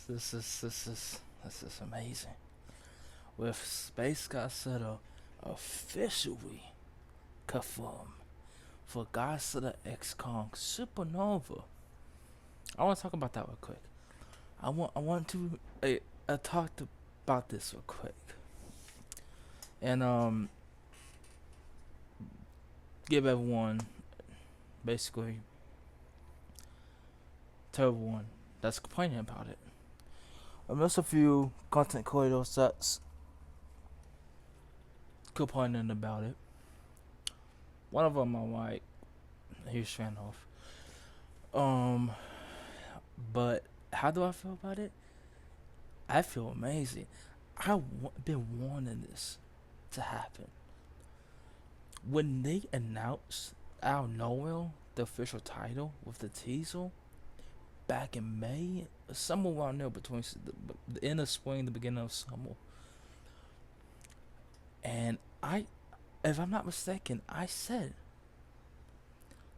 this is amazing. With Space Godzilla officially confirmed for Godzilla X Kong Supernova. I want to talk about that real quick. I want to talk about this real quick, and give everyone basically tell everyone that's complaining about it. I missed a few content creators that's complaining about it. One of them I'm like a huge fan of. But how do I feel about it? I feel amazing. I've been wanting this to happen. When they announced out of nowhere the official title with the teaser back in May, somewhere around there between the end of spring, the beginning of summer, and if I'm not mistaken, I said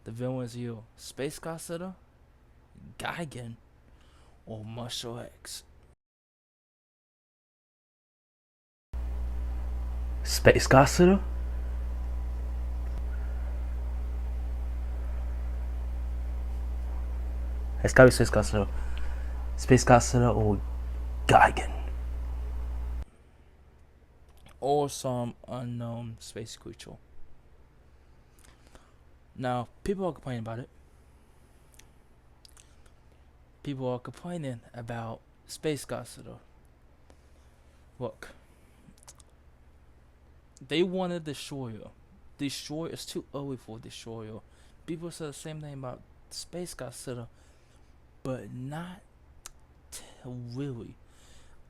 the villain is you, Space Godzilla, Gigan, or Marshall X. Space Godzilla? It's gotta be Space Godzilla. Space Godzilla or Gigan. Or some unknown space creature. Now, people are complaining about it. People are complaining about Space Godzilla. Look, they wanted Destroyer. Destroyer is too early for Destroyer. People said the same thing about Space Godzilla, but not really.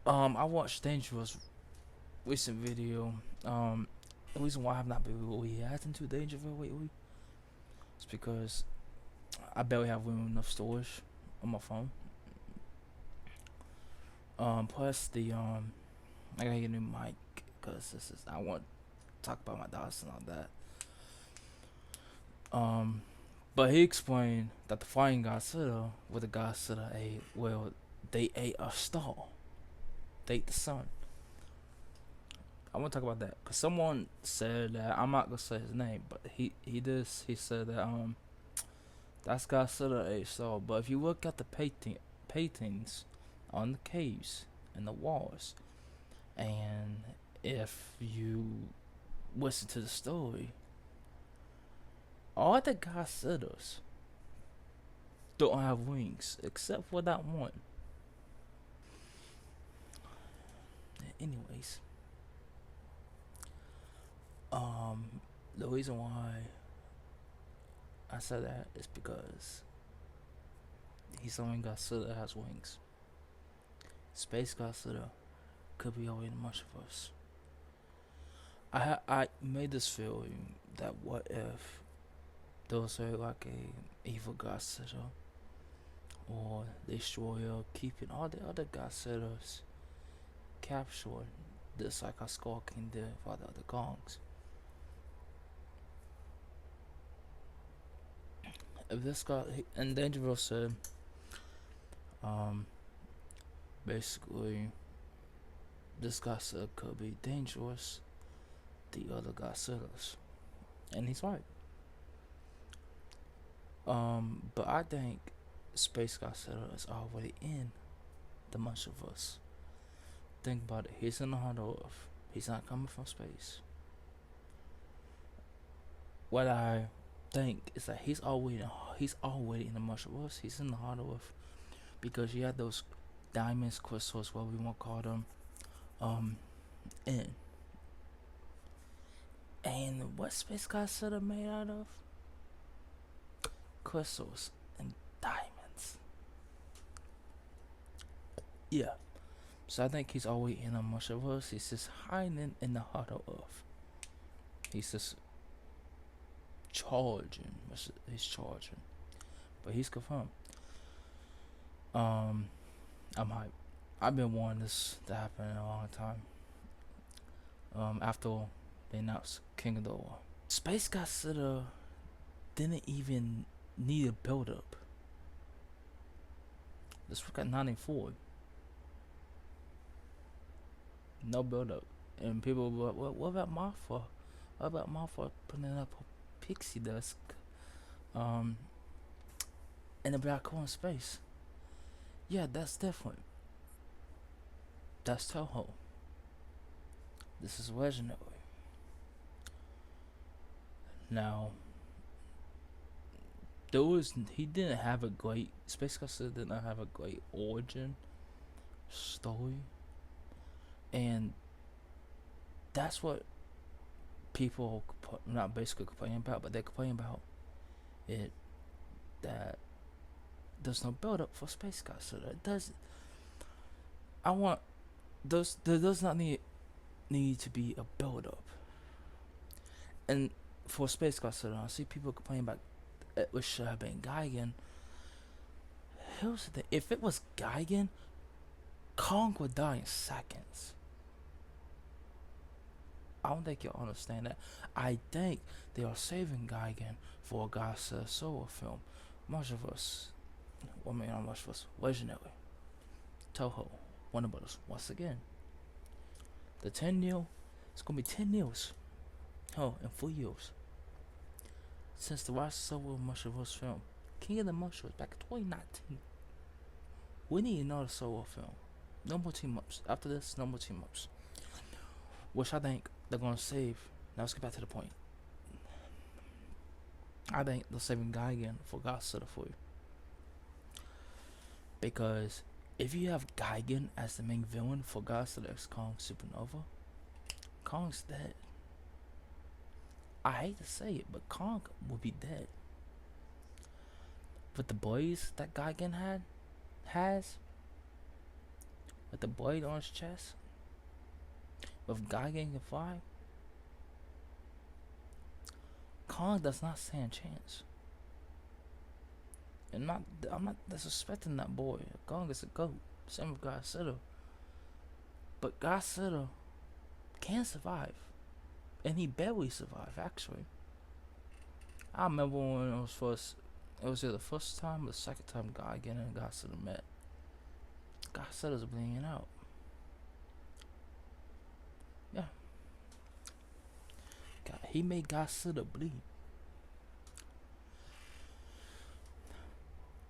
I watched Dangerous recent video. The reason why I have not been really reacting to Dangerous lately is because I barely have room enough storage on my phone. Plus I gotta get a new mic because I want to talk about my dots and all that. But he explained that the Flying Godzilla with the Godzilla ate, well, they ate a star. They ate the sun. I want to talk about that because someone said that, I'm not gonna say his name, but he said that that's Godzilla ate star. But if you look at the paintings on the caves and the walls, and if you listen to the story, all the Godzillas don't have wings except for that one. Anyways, the reason why I said that is because he's the only Godzilla that has wings. Space Godzilla could be only in the multiverse. I made this feeling that what if there was like a evil Godzilla or Destroyer keeping all the other Godzillas captured, just like how Skull King did for the other Kongs. If this guy and Dangerous said, basically, this Godzilla could be dangerous the other Godzillas, and he's right. But I think Space Godzilla is already in the monsterverse. Think about it. He's in the heart of Earth. He's not coming from space. What I think is that he's already in the multiverse. He's in the heart of Earth because you had those diamonds, crystals, what we want to call them, in. And what Space Godzilla made out of? Crystals and diamonds. Yeah. So I think he's always in a multiverse. He's just hiding in the heart of Earth. He's just charging. He's charging. But he's confirmed. I'm hyped. I've been wanting this to happen in a long time. After they announced King of the War. Space Godzilla didn't even need a build up. This was at 94. No build up. And people were like, what about Martha? What about Martha putting up a pixie dust in the black hole in space? Yeah, that's different. That's Toho. This is legendary. Now, he didn't have a great, Space Godzilla did not have a great origin story, and that's what people not basically complain about, but they complain about it, that there's no build up for Space Godzilla. It does. There does not need to be a build up, and for Space Godzilla, I see people complain about it should have been Gigan. Here's the thing: if it was Gigan, Kong would die in seconds. I don't think you'll understand that. I think they are saving Gigan for a Godzilla solo film. Monsterverse. Not Monsterverse. Legendary. Toho. Warner Brothers. Once again. The 10 year. It's gonna be 10 years. Oh, in 4 years. Since the last solo Monsterverse film. King of the Monsters back in 2019. We need another solo film. No more team ups. After this, no more team ups. Which I think they're gonna save. Now let's get back to the point. I think they're saving Gigan for Godzilla for you. Because if you have Gigan as the main villain for Godzilla X Kong Supernova, Kong's dead. I hate to say it, but Kong will be dead. With the blades that Gigan has, with the blade on his chest, with Gigan can fly, Kong does not stand a chance. And I'm not disrespecting that boy. Kong is a goat. Same with Godzilla. But Godzilla can survive. And he barely survived, actually. I remember when it was either the first time or the second time Gigan and Godzilla met. Godzilla's bleeding out. Yeah. God, he made Godzilla bleed.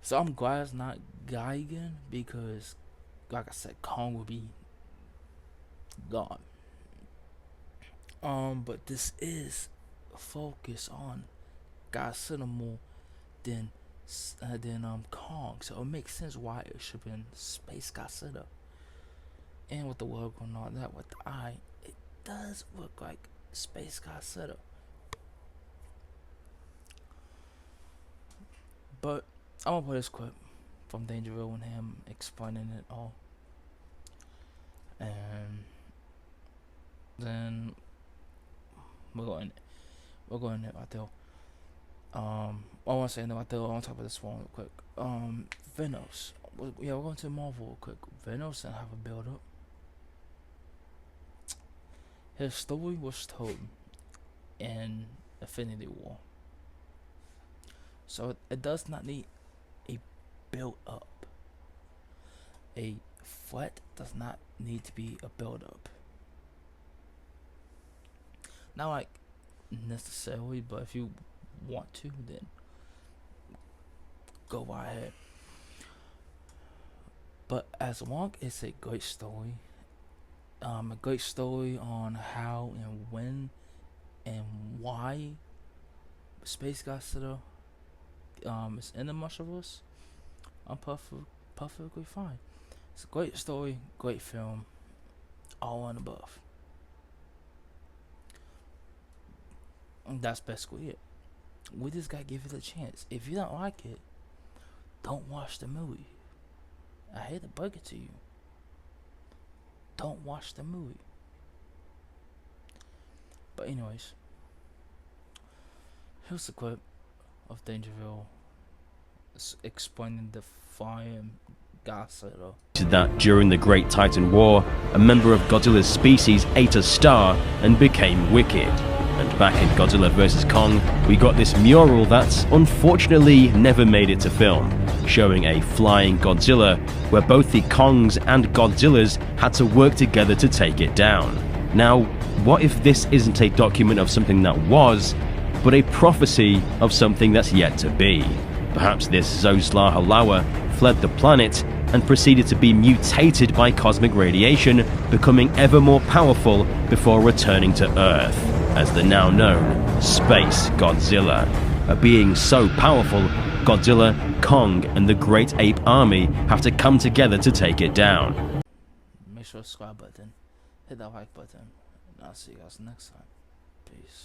So I'm glad it's not Gigan, because, like I said, Kong will be gone. But this is focused on Godzilla more than Kong, so it makes sense why it should have been Space Godzilla. And with the logo and all that, with the eye, it does look like Space Godzilla. But I'm gonna play this clip from Dangerville and him explaining it all, and then we're going there right there. I want to say no right there. I want to talk about this one real quick. Venos. Yeah, we're going to Marvel real quick. Venos didn't have a build up. His story was told in Infinity War, so it does not need a build up. A threat does not need to be a build up. Not like necessarily, but if you want to, then go right ahead. But as long as a great story, a great story on how and when and why Space Godzilla is in the Monsterverse, I'm perfectly fine. It's a great story, great film, all and above. And that's basically it. We just gotta give it a chance. If you don't like it, don't watch the movie. I hate to break it to you. Don't watch the movie. But anyways, here's a clip of Dangerville explaining the fire Godzilla. That during the Great Titan War, a member of Godzilla's species ate a star and became wicked. And back in Godzilla vs. Kong, we got this mural that's unfortunately never made it to film. showing a flying Godzilla where both the Kongs and Godzillas had to work together to take it down. Now, what if this isn't a document of something that was, but a prophecy of something that's yet to be? Perhaps this Zoslar Halawa fled the planet and proceeded to be mutated by cosmic radiation, becoming ever more powerful before returning to Earth as the now known Space Godzilla. A being so powerful, Godzilla, Kong, and the Great Ape Army have to come together to take it down. Make sure to subscribe button, hit that like button, and I'll see you guys next time. Peace.